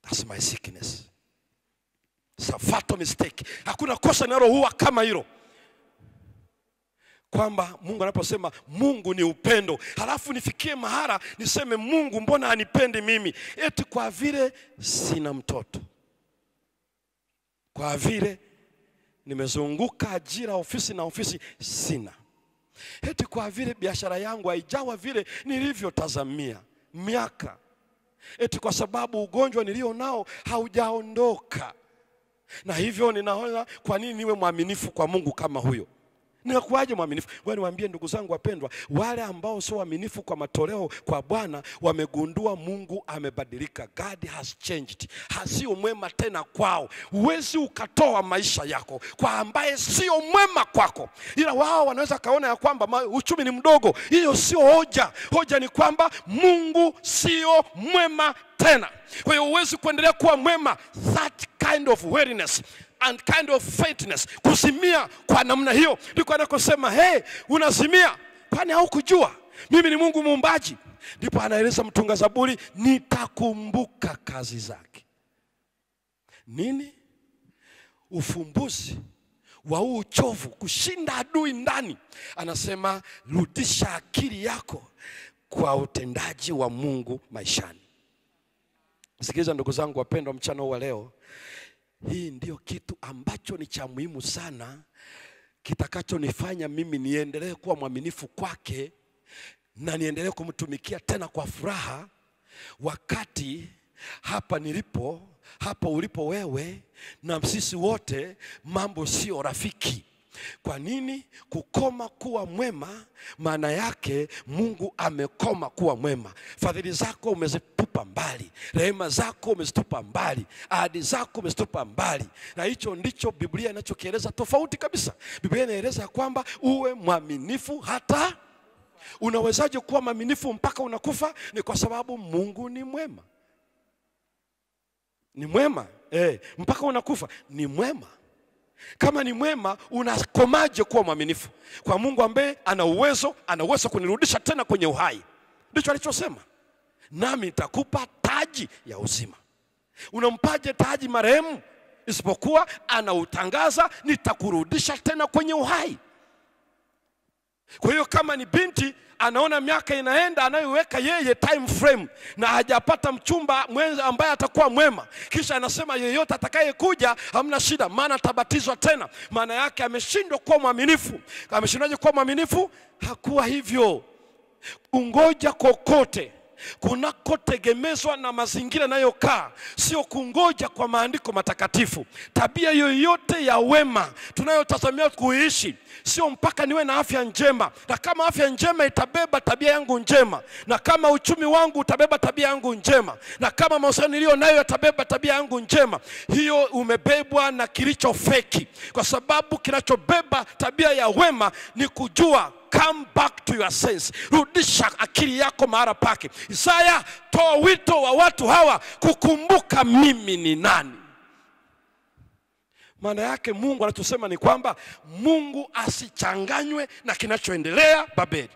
That's my sickness. It's a fatal mistake. Hakuna kosa linaloua kama hilo. Kwamba Mungu anaposema Mungu ni upendo, halafu nifikie mahara niseme Mungu mbona hanipendi mimi? Eti kwa vile sina mtoto, kwa vile nimezunguka ajira ofisi na ofisi sina, eti kwa vile biashara yangu haijawa vile nilivyotazamia miaka, eti kwa sababu ugonjwa nilio nao haujaondoka. Na hivyo ninaona kwa nini niwe mwaminifu kwa Mungu kama huyo? Ninakuaje mwaminifu? Wewe niwaambie ndugu zangu wapendwa, wale ambao sio waaminifu kwa matoleo kwa Bwana wamegundua Mungu amebadilika. God has changed. Hasio mwema tena kwao. Huwezi ukatoa maisha yako kwa ambaye sio mwema kwako. Ila wao wanaweza kaona ya kwamba uchumi ni mdogo. Hiyo sio hoja. Hoja ni kwamba Mungu sio mwema tena. Kwa hiyo huwezi kuendelea kuwa mwema. That kind of weariness and kind of faithness, kuzimia kwa namna hiyo, ndiko anakosema hey, unazimia kwani haukujua mimi ni Mungu muumbaji? Ndipo anaeleza mtunga Zaburi, nitakumbuka kazi zake. Nini? Ufumbuzi wa uchovu, kushinda adui ndani. Anasema rudisha akili yako kwa utendaji wa Mungu maishani. Sikiliza ndugu zangu wapendwa, mchana wa leo, hii ndio kitu ambacho ni cha muhimu sana, kitakachonifanya mimi niendelee kuwa mwaminifu kwake na niendelee kumtumikia tena kwa furaha, wakati hapa nilipo, hapa ulipo wewe na sisi wote mambo sio rafiki. Kwa nini? Kukoma kuwa mwema maana yake Mungu amekoma kuwa mwema. Fadhili zako umezitupa mbali, rehema zako umezitupa mbali, ahadi zako umezitupa mbali. Na hicho ndicho Biblia inachokieleza tofauti kabisa. Biblia inaeleza kwamba uwe mwaminifu hata. Unawezaje kuwa mwaminifu mpaka unakufa? Ni kwa sababu Mungu ni mwema. Ni mwema mpaka unakufa. Ni mwema. Kama ni mwema, unakomaje kuwa mwaminifu kwa Mungu ambaye ana uwezo kunirudisha tena kwenye uhai? Ndicho alichosema, nami nitakupa taji ya uzima. Unampaje taji marehemu isipokuwa anautangaza nitakurudisha tena kwenye uhai? Kwa hiyo kama ni binti anaona miaka inaenda, anayoiweka yeye time frame na hajapata mchumba mwenza ambaye atakuwa mwema, kisha anasema yeyote atakayekuja hamna shida maana atabatizwa tena, maana yake ameshindwa kuwa mwaminifu. Ameshindaje kuwa mwaminifu? Hakuwa hivyo. Kungoja kokote kunakotegemezwa na mazingira yanayokaa, sio kungoja kwa maandiko matakatifu. Tabia yoyote ya wema tunayotazamia kuishi, sio mpaka niwe na afya njema, na kama afya njema itabeba tabia yangu njema, na kama uchumi wangu utabeba tabia yangu njema, na kama mahusiano nilio nayo yatabeba tabia yangu njema, hiyo umebebwa na kilicho feki. Kwa sababu kinachobeba tabia ya wema ni kujua, come back to your sense. Rudisha akili yako mahali pake. Isaya, toa wito wa watu hawa kukumbuka mimi ni nani. Maana yake Mungu anatusema ni kwamba Mungu asichanganywe na kinachoendelea Babeli.